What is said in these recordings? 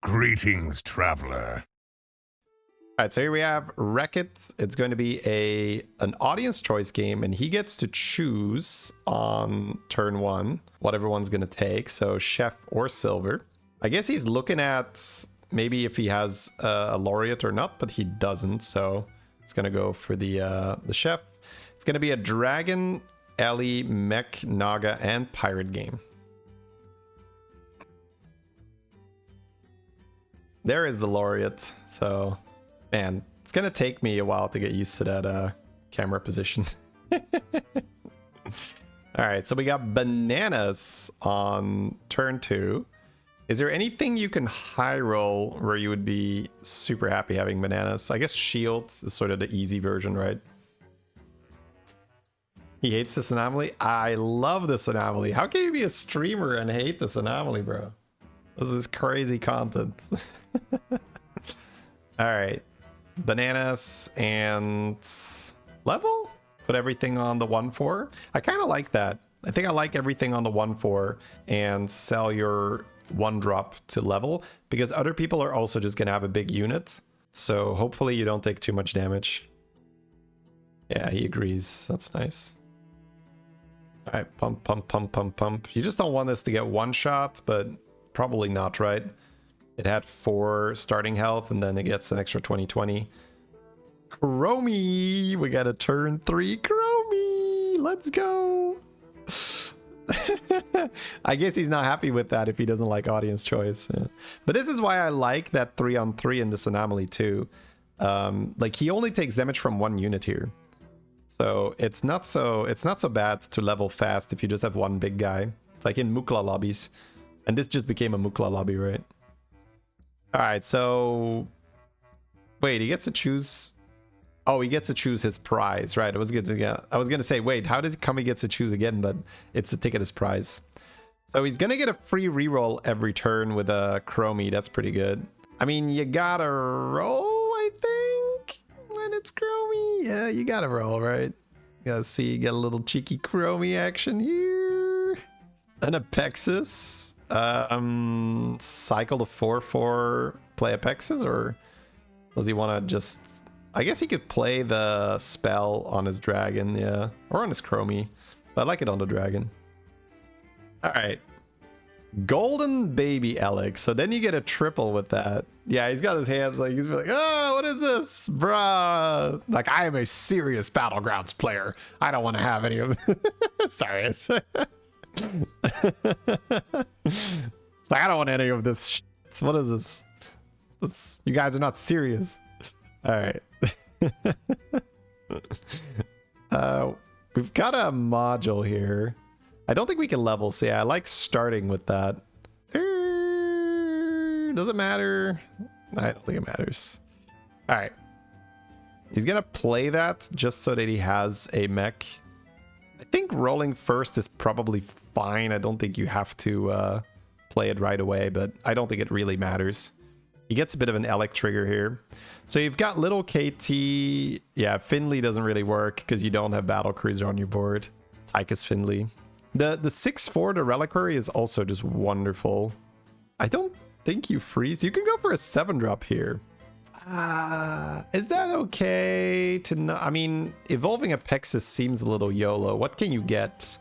Greetings, traveler. All right, so here we have Wreck-It. It's going to be an audience choice game, and he gets to choose on turn 1 what everyone's going to take. So chef or silver. I guess he's looking at maybe if he has a laureate or not, but he doesn't. So it's going to go for the chef. It's going to be a dragon, Ellie, mech, naga, and pirate game. There is the laureate. So, man, it's going to take me a while to get used to that camera position. All right, so we got bananas on turn 2. Is there anything you can high roll where you would be super happy having bananas? I guess shields is sort of the easy version, right? He hates this anomaly. I love this anomaly. How can you be a streamer and hate this anomaly, bro? This is crazy content. All right, bananas and level. Put everything on the 1-4. I kind of like that. I think I like everything on the 1-4 and sell your 1-drop to level, because other people are also just gonna have a big unit. So hopefully you don't take too much damage. Yeah, he agrees. That's nice. All right, pump, pump, pump, pump, pump. You just don't want this to get one shot, but probably not, right? It had 4 starting health, and then it gets an extra 20/20. Chromie! We got a turn 3 Chromie! Let's go! I guess he's not happy with that if he doesn't like audience choice. Yeah. But this is why I like that 3-on-3 in this anomaly too. Like, he only takes damage from 1 unit here. So it's not so bad to level fast if you just have 1 big guy. It's like in Mukla lobbies. And this just became a Mukla lobby, right? Alright, so wait, he gets to choose. Oh, he gets to choose his prize, right? I was gonna say, wait, how does Kami gets to choose again? But it's the ticket as prize. So he's gonna get a free reroll every turn with a Chromie. That's pretty good. I mean, you gotta roll, I think, when it's Chromie. Yeah, you gotta roll, right? You gotta see, you get a little cheeky Chromie action here. An Apexis. Cycle to 4/4 play Apexis, or does he want to just... I guess he could play the spell on his dragon, yeah, or on his Chromie, but I like it on the dragon. All right, golden baby Alex. So then you get a triple with that. Yeah, he's got his hands like, he's like, oh, what is this, bruh? Like, I am a serious Battlegrounds player. I don't want to have any of sorry. Like, I don't want any of this shit. What is this? You guys are not serious. All right. We've got a module here. I don't think we can level, so yeah, I like starting with that. Does it matter? I don't think it matters. All right. He's gonna play that just so that he has a mech. I think rolling first is probably fine. I don't think you have to play it right away, but I don't think it really matters. He gets a bit of an Elec trigger here. So you've got little KT. Yeah, Finley doesn't really work because you don't have Battle Cruiser on your board. Tychus Finley. The 6/4, the Reliquary, is also just wonderful. I don't think you freeze. You can go for a 7-drop here. Is that okay to know? I mean, evolving Apexis seems a little YOLO. What can you get?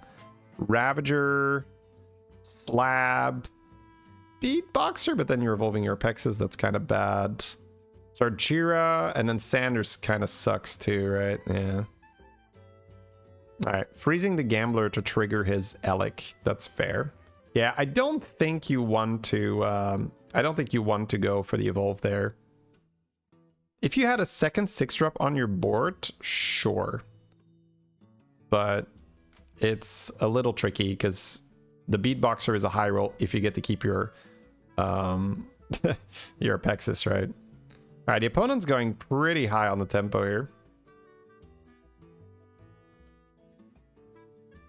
Ravager, Slab, Beatboxer, but then you're evolving your Apexis. That's kind of bad. Sargira, and then Sanders kind of sucks too, right? Yeah. All right, freezing the Gambler to trigger his Elec. That's fair. Yeah, I don't think you want to. I don't think you want to go for the evolve there. If you had a second 6-drop on your board, sure. But it's a little tricky because the Beatboxer is a high roll if you get to keep your your Apexis, right? All right, the opponent's going pretty high on the tempo here.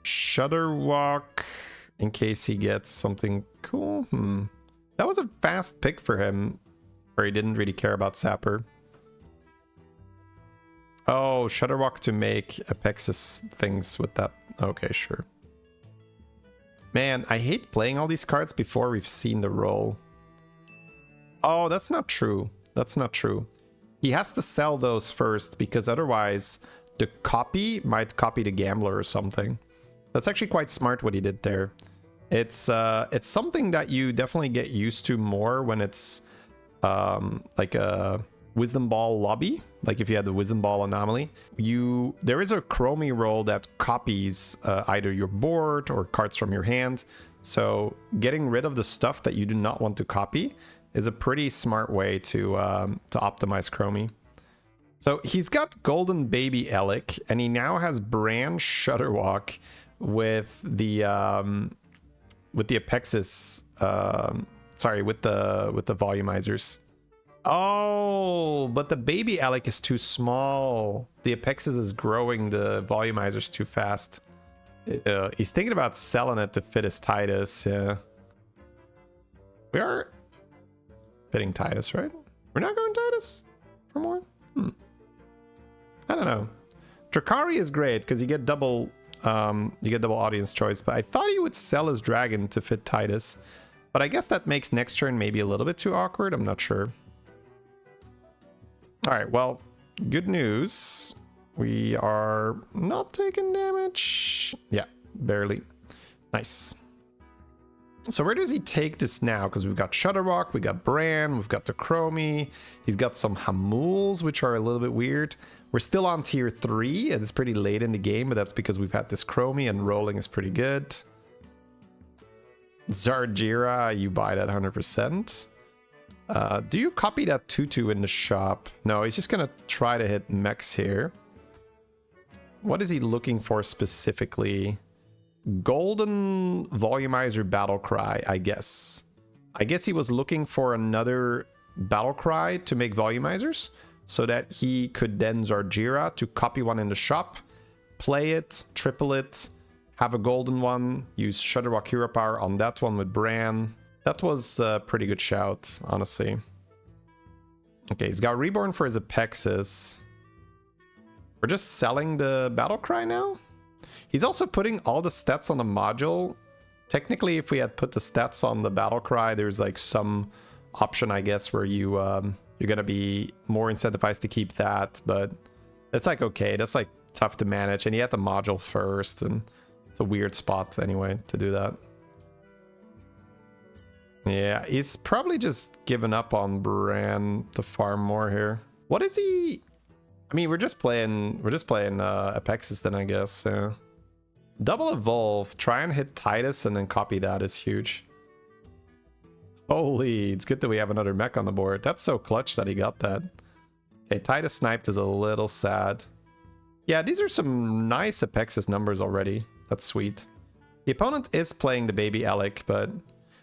Shudderwalk in case he gets something cool. That was a fast pick for him, where he didn't really care about Sapper. Oh, Shudderwalk to make Apexis things with that. Okay, sure. Man, I hate playing all these cards before we've seen the roll. Oh, that's not true. That's not true. He has to sell those first because otherwise the copy might copy the gambler or something. That's actually quite smart what he did there. It's something that you definitely get used to more when it's like a wisdom ball lobby. Like if you had the wisdom ball anomaly, there is a Chromie roll that copies either your board or cards from your hand. So getting rid of the stuff that you do not want to copy is a pretty smart way to optimize Chromie. So he's got Golden Baby Elec, and he now has Brand Shutterwalk with the Apexis, sorry, with the volumizers. Oh, but the Baby Elec is too small. The Apexis is growing the volumizers too fast. He's thinking about selling it to fit his Titus. Yeah, we are fitting Titus, right? We're not going Titus for more. I don't know. Drakari is great because you get double audience choice, but I thought he would sell his dragon to fit Titus. But I guess that makes next turn maybe a little bit too awkward. I'm not sure. All right, well, good news. We are not taking damage. Yeah, barely. Nice. So where does he take this now? Because we've got Shutterwalk, we got Bran, we've got the Chromie. He's got some Hamuls, which are a little bit weird. We're still on tier 3, and it's pretty late in the game, but that's because we've had this Chromie, and rolling is pretty good. Zarjira, you buy that 100%. Do you copy that Tutu in the shop? No, he's just going to try to hit Mechs here. What is he looking for specifically? Golden Volumizer Battle Cry, I guess. I guess he was looking for another Battle Cry to make Volumizers so that he could then Zarjira to copy one in the shop, play it, triple it, have a golden one, use Shutterwalk Hero Power on that one with Bran. That was a pretty good shout, honestly. Okay, he's got Reborn for his Apexis. We're just selling the Battle Cry now? He's also putting all the stats on the module. Technically, if we had put the stats on the Battle Cry, there's like some option, I guess, where you're gonna be more incentivized to keep that, but it's like, okay, that's like tough to manage, and he had the module first, and it's a weird spot anyway to do that. Yeah, he's probably just given up on Bran to farm more here. What is he? I mean, we're just playing Apexis then, I guess. Yeah. Double evolve, try and hit Titus and then copy that is huge. Holy, it's good that we have another mech on the board. That's so clutch that he got that. Okay, Titus sniped is a little sad. Yeah, these are some nice Apexis numbers already. That's sweet. The opponent is playing the Baby Elec, but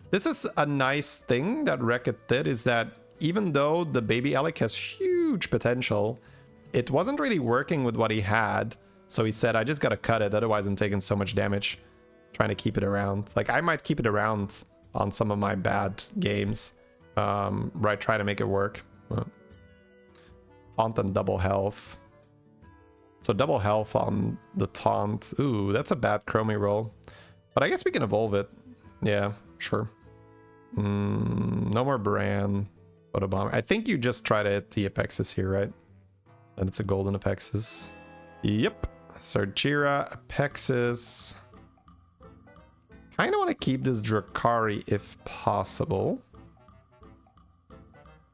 this is a nice thing that Rekket did, is that even though the Baby Elec has huge potential, it wasn't really working with what he had. So he said, I just gotta cut it, otherwise I'm taking so much damage trying to keep it around. Like, I might keep it around on some of my bad games, right? Try to make it work. Taunt and double health. So double health on the taunt. Ooh, that's a bad Chromie roll. But I guess we can evolve it. Yeah, sure. No more Bran. Photobomb. I think you just try to hit the Apexis here, right? And it's a golden Apexis. Yep. Zarjira, Apexis. Kind of want to keep this Drakari if possible.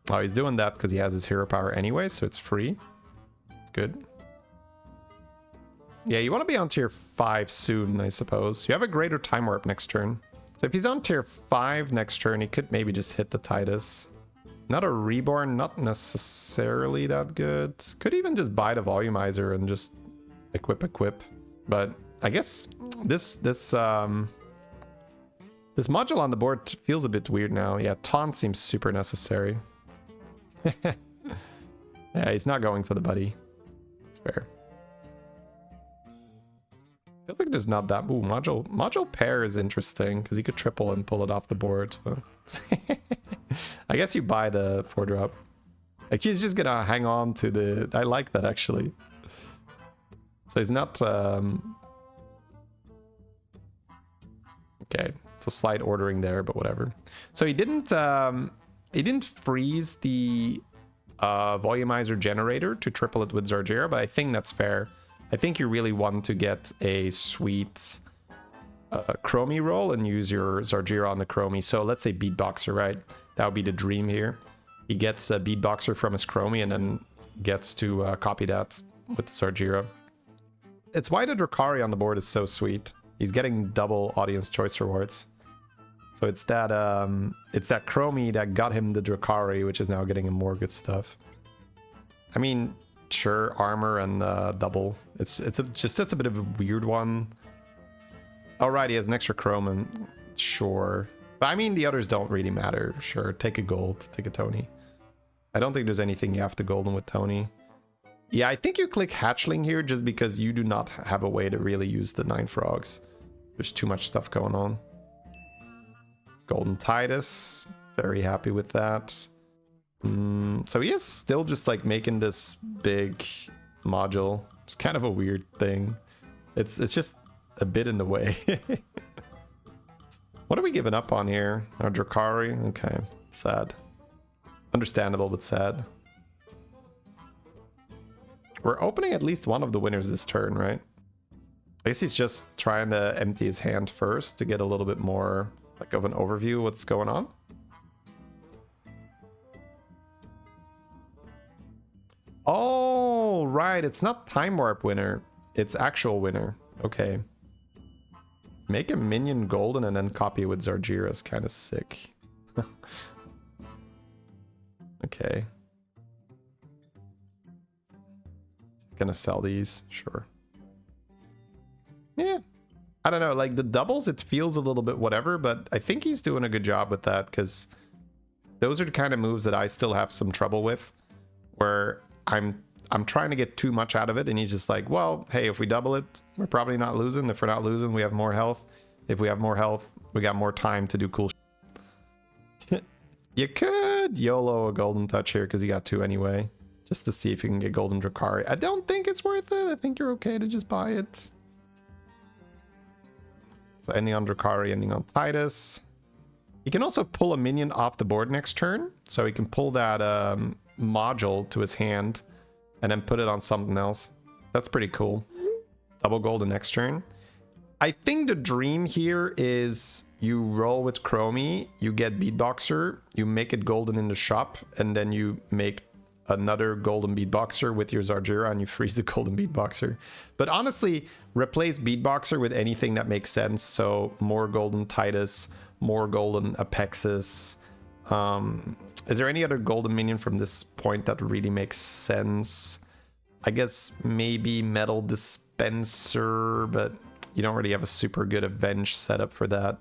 Oh, he's doing that because he has his hero power anyway, so it's free. It's good. Yeah, you want to be on tier 5 soon, I suppose. You have a greater time warp next turn. So if he's on tier 5 next turn, he could maybe just hit the Titus. Not a Reborn, not necessarily that good. Could even just buy the Volumizer and just equip. But I guess this module on the board feels a bit weird now. Yeah, Taunt seems super necessary. Yeah, he's not going for the buddy. It's fair. Feels like there's not that. Ooh, module pair is interesting because he could triple and pull it off the board. I guess you buy the 4-drop. Like, he's just gonna hang on to the. I like that actually. So he's not. Okay, it's a slight ordering there, but whatever. So he didn't He didn't freeze the volumizer generator to triple it with Zarjira, but I think that's fair. I think you really want to get a sweet Chromie roll and use your Zarjira on the Chromie. So let's say Beatboxer, right? That would be the dream here. He gets a Beatboxer from his Chromie and then gets to copy that with the Zarjira. It's why the Drukhari on the board is so sweet. He's getting double audience choice rewards. So it's that Chromie that got him the Drukhari, which is now getting him more good stuff. I mean, sure, armor and double. It's a bit of a weird one. Alright, he has an extra chrome and sure. But I mean, the others don't really matter. Sure, take a gold, take a Tony. I don't think there's anything you have to golden with Tony. Yeah, I think you click Hatchling here just because you do not have a way to really use the 9 frogs. There's too much stuff going on. Golden Titus, very happy with that. So he is still just like making this big module. It's kind of a weird thing. It's just a bit in the way. What are we giving up on here? Our Drukhari? Okay, sad. Understandable, but sad. We're opening at least one of the winners this turn, right? I guess he's just trying to empty his hand first to get a little bit more like of an overview of what's going on. Oh, right. It's not Time Warp winner. It's actual winner. Okay. Make a minion golden and then copy it with Zarjira is kind of sick. Okay. Just gonna sell these. Sure. Yeah. I don't know, like the doubles, it feels a little bit whatever, but I think he's doing a good job with that because those are the kind of moves that I still have some trouble with, where I'm trying to get too much out of it, and he's just like, well, hey, if we double it, we're probably not losing. If we're not losing, we have more health. If we have more health, we got more time to do cool shit. You could YOLO a golden touch here because you got 2 anyway, just to see if you can get golden Drukhari. I don't think it's worth it. I think you're okay to just buy it. So ending on Drukhari, ending on Titus. He can also pull a minion off the board next turn. So he can pull that module to his hand and then put it on something else. That's pretty cool. Double gold the next turn. I think the dream here is you roll with Chromie, you get Beatboxer, you make it golden in the shop, and then you make another golden Beatboxer with your Zarjira and you freeze the golden Beatboxer. But honestly, replace Beatboxer with anything that makes sense. So more golden Titus, more golden Apexis. Is there any other golden minion from this point that really makes sense? I guess maybe Metal Dispenser, but you don't really have a super good Avenge setup for that.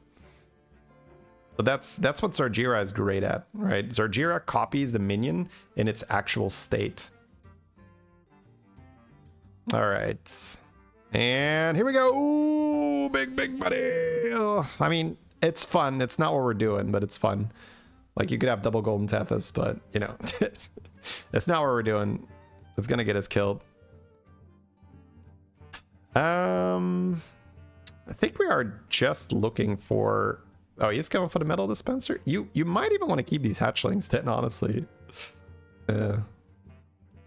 But that's what Zarjira is great at, right? Zarjira copies the minion in its actual state. All right. And here we go. Ooh, big buddy. Oh, I mean, it's fun. It's not what we're doing, but it's fun. Like, you could have double golden Tethys, but, you know, it's not what we're doing. It's going to get us killed. I think we are just looking for... Oh, he's going for the Metal Dispenser? You might even want to keep these hatchlings then, honestly. Because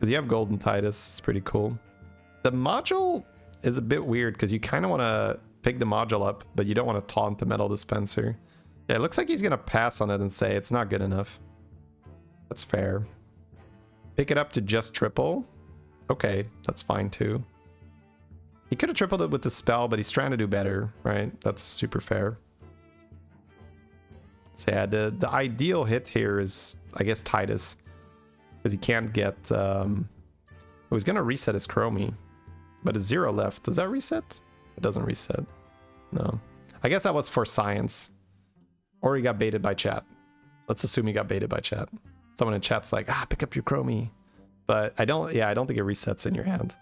you have Golden Titus. It's pretty cool. The module is a bit weird because you kind of want to pick the module up, but you don't want to taunt the Metal Dispenser. Yeah, it looks like he's going to pass on it and say it's not good enough. That's fair. Pick it up to just triple. Okay, that's fine too. He could have tripled it with the spell, but he's trying to do better, right? That's super fair. So yeah, the ideal hit here is, I guess, Titus. Because he can't get... he's going to reset his Chromie. But it's 0 left. Does that reset? It doesn't reset. No. I guess that was for science. Or he got baited by chat. Let's assume he got baited by chat. Someone in chat's like, pick up your Chromie. But I don't think it resets in your hand.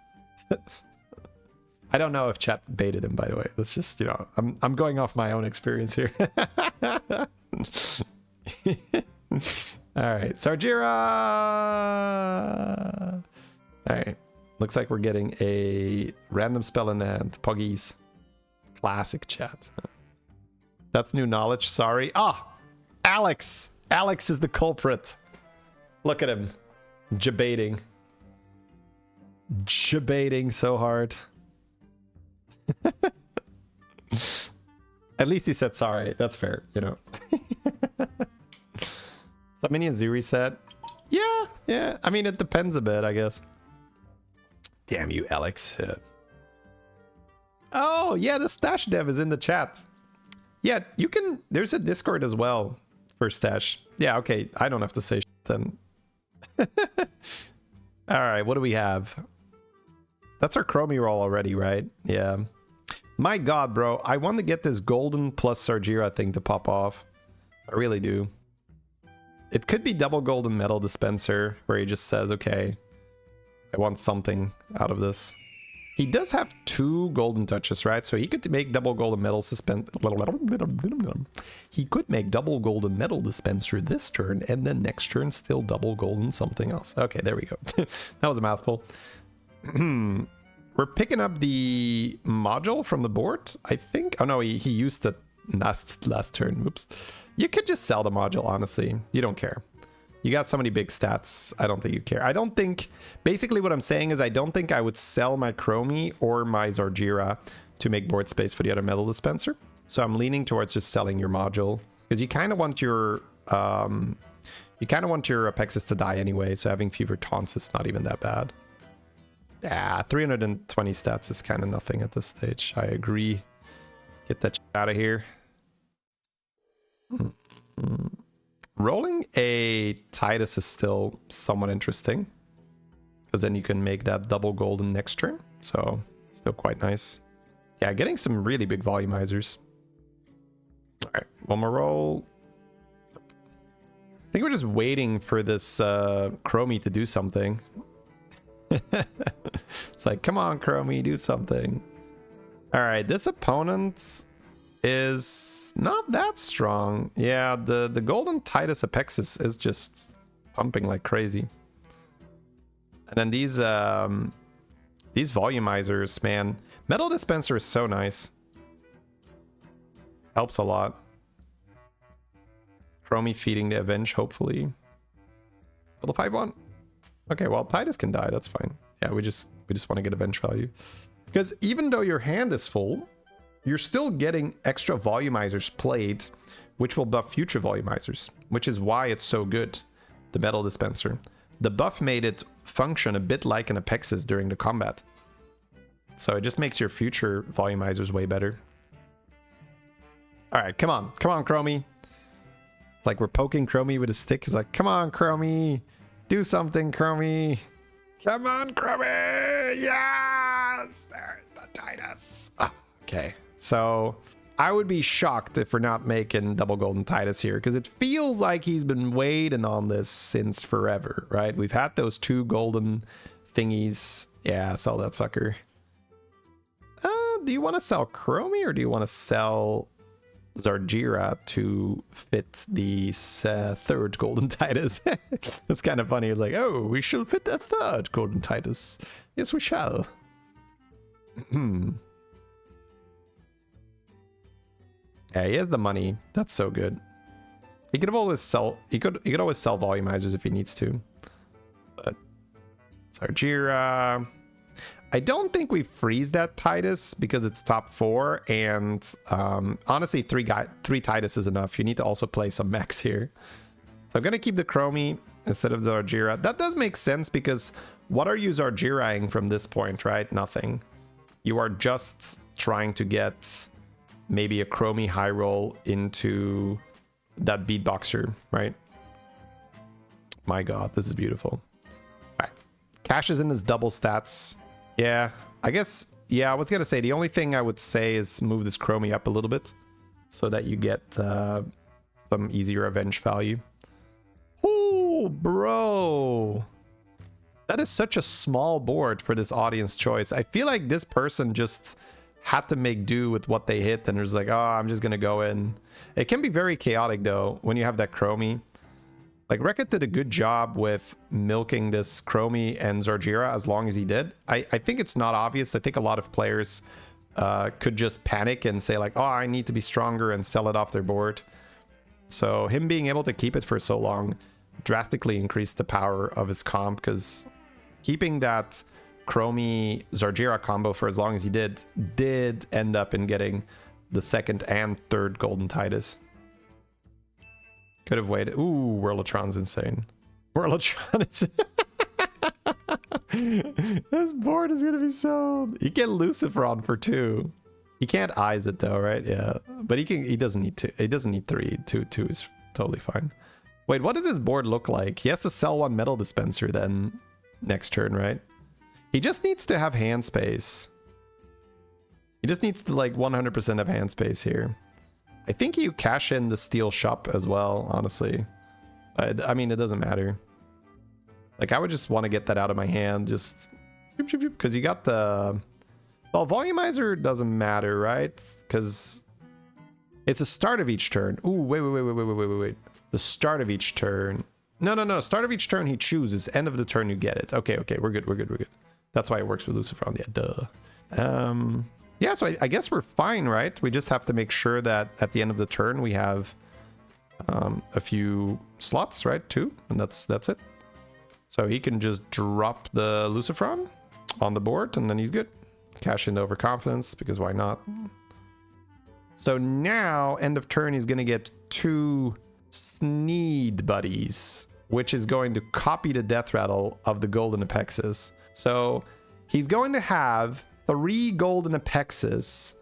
I don't know if chat baited him, by the way. Let's just, I'm going off my own experience here. All right, Zarjira. All right, looks like we're getting a random spell in the hand. Puggies. Classic chat. That's new knowledge. Sorry. Alex. Alex is the culprit. Look at him. Debating so hard. At least he said sorry. That's fair, you know. That minion Z reset? Yeah. I mean, it depends a bit, I guess. Damn you, Alex. Yeah. Oh, yeah, the Stash dev is in the chat. Yeah, you can... There's a Discord as well for Stash. Yeah, okay. I don't have to say shit then. Alright, what do we have? That's our Chromie roll already, right? Yeah. My god, bro. I want to get this golden plus Sargira thing to pop off. I really do. It could be double golden metal dispenser, where he just says, okay, I want something out of this. He does have 2 golden touches, right? So he could make double golden metal He could make double golden metal dispenser this turn, and then next turn still double golden something else. Okay, there we go. That was a mouthful. We're picking up the module from the board, I think. Oh no, he used it last turn. Whoops. You could just sell the module, honestly. You don't care. You got so many big stats. I don't think you care. I don't think... Basically what I'm saying is I don't think I would sell my Chromie or my Zargira to make board space for the other metal dispenser. So I'm leaning towards just selling your module. Because you kind of want your... you kind of want your Apexis to die anyway. So having fewer taunts is not even that bad. Yeah, 320 stats is kind of nothing at this stage. I agree. Get that out of here. Rolling a Titus is still somewhat interesting, because then you can make that double golden next turn. So still quite nice. Yeah, getting some really big volumizers. All right, one more roll. I think we're just waiting for this Chromie to do something. It's like, come on, Chromie, do something. All right, this opponent is not that strong. Yeah, the golden Titus Apexis is just pumping like crazy. And then these volumizers, man. Metal dispenser is so nice. Helps a lot. Chromie feeding the Avenge, hopefully. Level 5-1. Okay, well, Titus can die, that's fine. Yeah, we just want to get Avenge value. Because even though your hand is full, you're still getting extra volumizers played, which will buff future volumizers, which is why it's so good, the metal dispenser. The buff made it function a bit like an Apexis during the combat. So it just makes your future volumizers way better. All right, come on, Chromie. It's like we're poking Chromie with a stick. It's like, come on, Chromie. Do something, Chromie. Come on, Chromie. Yes, there's the Titus. Oh, okay. So I would be shocked if we're not making double golden Titus here, because it feels like he's been waiting on this since forever, right? We've had those 2 golden thingies. Yeah, sell that sucker. Do you want to sell Chromie or do you want to sell Zargira to fit the 3rd golden Titus? It's kind of funny. It's like, oh, we shall fit a 3rd golden Titus. Yes, we shall. Yeah, he has the money. That's so good. He could always sell. He could always sell volumizers if he needs to. But Zargira. I don't think we freeze that Titus because it's top 4, and honestly, 3 Titus is enough. You need to also play some mechs here. So I'm gonna keep the Chromie instead of Zargira. That does make sense, because what are you Zargiraing from this point, right? Nothing. You are just trying to get maybe a Chromie high roll into that beatboxer, right? My god, this is beautiful. All right, Cash is in his double stats. Yeah, I guess, yeah, I was gonna say the only thing I would say is move this Chromie up a little bit so that you get some easier Avenge value. Oh, bro. That is such a small board for this audience choice. I feel like this person just had to make do with what they hit and was like, oh, I'm just gonna go in. It can be very chaotic though when you have that Chromie. Like, Rekka did a good job with milking this Chromie and Zargira as long as he did. I think it's not obvious. I think a lot of players could just panic and say like, oh, I need to be stronger and sell it off their board. So him being able to keep it for so long drastically increased the power of his comp, because keeping that Chromie Zarjira combo for as long as he did end up in getting the second and third golden Titus. Could have waited. Ooh, Whirlotron's insane. Whirlotron is... This board is gonna be so... You get Luciferon for 2. He can't eyes it though, right? Yeah, but he doesn't need 2. He doesn't need 3. 2 is totally fine. Wait, what does his board look like? He has to sell 1 metal dispenser then next turn, right? He just needs to have hand space. He just needs to like 100% have hand space here. I think you cash in the steel shop as well, honestly. I mean, it doesn't matter. Like, I would just want to get that out of my hand, just... Because you got the... Well, Volumizer doesn't matter, right? Because it's the start of each turn. Ooh, wait. The start of each turn. No. Start of each turn he chooses. End of the turn you get it. Okay. We're good. That's why it works with Luciferon. Yeah, duh. Yeah, so I guess we're fine, right? We just have to make sure that at the end of the turn we have a few slots, right? 2, and that's it. So he can just drop the Luciferon on the board, and then he's good. Cash into Overconfidence, because why not? So now, end of turn, he's going to get 2 Sneed buddies, which is going to copy the Deathrattle of the Golden Apexes. So he's going to have 3 Golden Apexes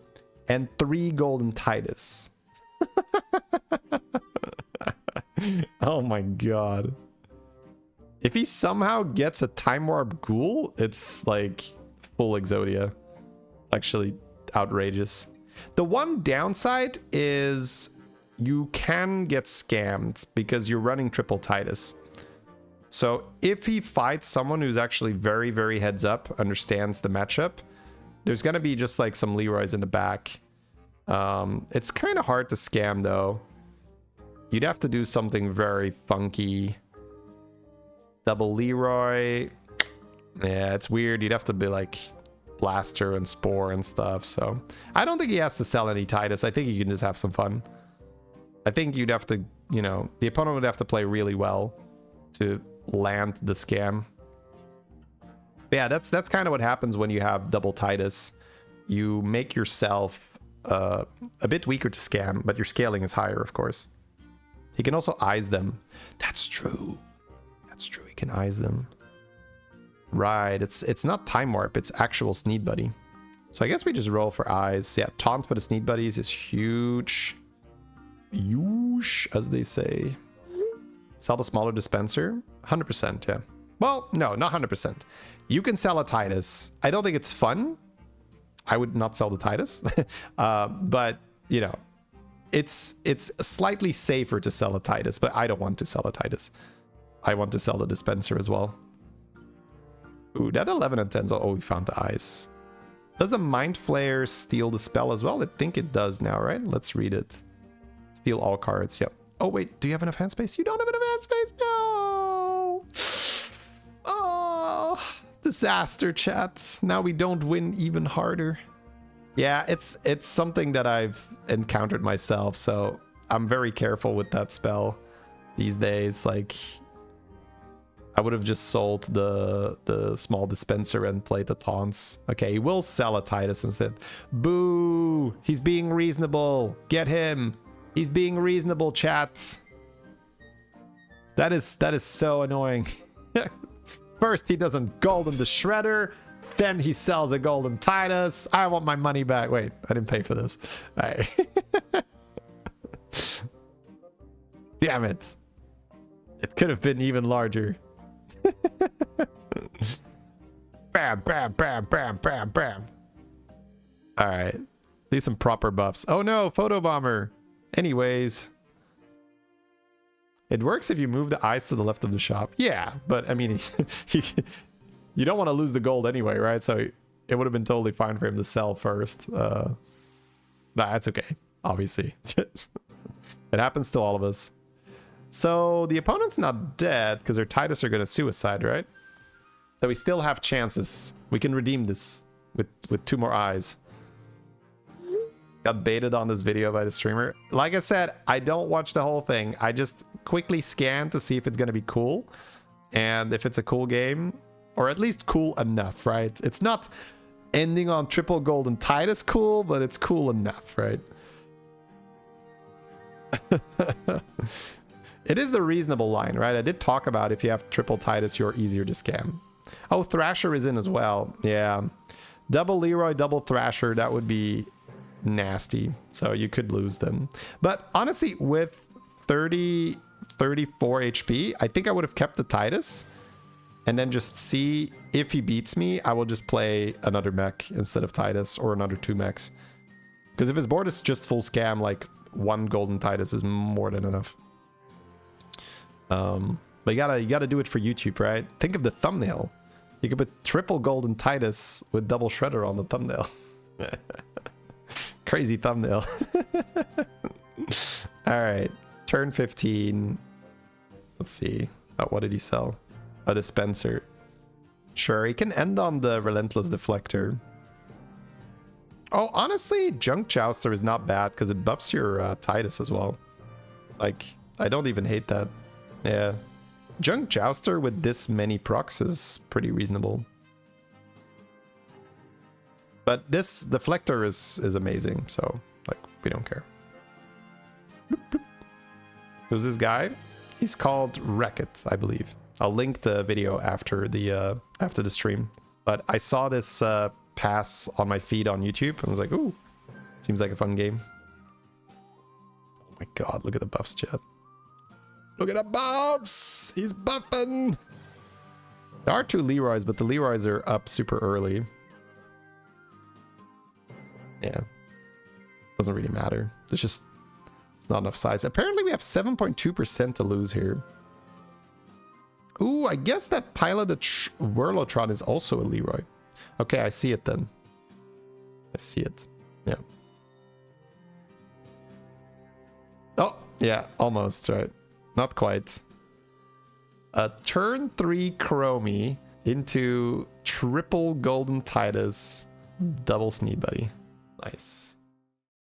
and 3 Golden Titus. Oh my god. If he somehow gets a Time Warp Ghoul, it's like full Exodia. Actually outrageous. The one downside is you can get scammed because you're running triple Titus. So if he fights someone who's actually very, very heads up, understands the matchup, there's going to be just like some Leroys in the back. It's kind of hard to scam though. You'd have to do something very funky. Double Leroy. Yeah, it's weird. You'd have to be like Blaster and Spore and stuff. So I don't think he has to sell any Titus. I think he can just have some fun. I think you'd have to, you know, the opponent would have to play really well to land the scam. But yeah, that's kind of what happens when you have double Titus. You make yourself a bit weaker to scam, but your scaling is higher, of course. He can also eyes them. That's true. That's true. He can eyes them. Right. It's not Time Warp. It's actual Sneed Buddy. So I guess we just roll for eyes. Yeah, taunt for the Sneed Buddies is huge. Huge, as they say. Sell the smaller dispenser. 100%, yeah. Well, no, not 100%. You can sell a Titus. I don't think it's fun. I would not sell the Titus. But, you know, it's slightly safer to sell a Titus, but I don't want to sell a Titus. I want to sell the dispenser as well. Ooh, that 11 and 10. Oh, we found the eyes. Does the Mind Flayer steal the spell as well? I think it does now, right? Let's read it. Steal all cards. Yep. Oh, wait. Do you have enough hand space? You don't have enough hand space? No. Oh, disaster, chat. Now we don't win even harder. Yeah, it's something that I've encountered myself, so I'm very careful with that spell these days. Like, I would have just sold the small dispenser and played the taunts. Okay, he will sell a Titus instead. Boo! He's being reasonable. Get him. He's being reasonable, chat. That is so annoying. First, he doesn't golden the Shredder. Then he sells a golden Titus. I want my money back. Wait, I didn't pay for this. All right. Damn it. It could have been even larger. Bam, bam, bam, bam, bam, bam. All right. These some proper buffs. Oh no, Photo Bomber. Anyways. It works if you move the eyes to the left of the shop. Yeah, but I mean, you don't want to lose the gold anyway, right? So it would have been totally fine for him to sell first. But that's okay, obviously. It happens to all of us. So the opponent's not dead because their Titus are going to suicide, right? So we still have chances. We can redeem this with 2 more eyes. got baited on this video by the streamer. Like I said, I don't watch the whole thing. I just quickly scan to see if it's going to be cool. And if it's a cool game, or at least cool enough, right? It's not ending on triple golden Titus cool, but it's cool enough, right? It is the reasonable line, right? I did talk about if you have triple Titus, you're easier to scam. Oh, Thrasher is in as well. Yeah. Double Leroy, double Thrasher, that would be nasty. So you could lose them. But honestly, with 34 HP, I think I would have kept the Titus and then just see if he beats me. I will just play another mech instead of Titus, or another 2 mechs. Because if his board is just full scam, like 1 golden Titus is more than enough. But you gotta do it for YouTube, right? Think of the thumbnail. You could put triple golden Titus with double shredder on the thumbnail. Crazy thumbnail. All right, turn 15. Let's see. Oh, what did he sell? A dispenser. Sure, he can end on the Relentless Deflector. Oh, honestly, Junk Jouster is not bad because it buffs your Titus as well. Like, I don't even hate that. Yeah. Junk Jouster with this many procs is pretty reasonable. But this Deflector is amazing, so, like, we don't care. Bloop, bloop. Who's this guy? He's called Wreck-It, I believe. I'll link the video after the stream. But I saw this pass on my feed on YouTube and I was like, ooh, seems like a fun game. Oh my god, look at the buffs, chat. Look at the buffs! He's buffing! There are 2 Leroys, but the Leroys are up super early. Yeah. Doesn't really matter. It's not enough size. Apparently we have 7.2% to lose here. Ooh, I guess that piloted Whirlotron is also a Leroy. Okay, I see it then. I see it. Yeah. Oh, yeah, almost, right. Not quite. A turn 3 Chromie into triple golden Titus, double ShadyBunny. Nice.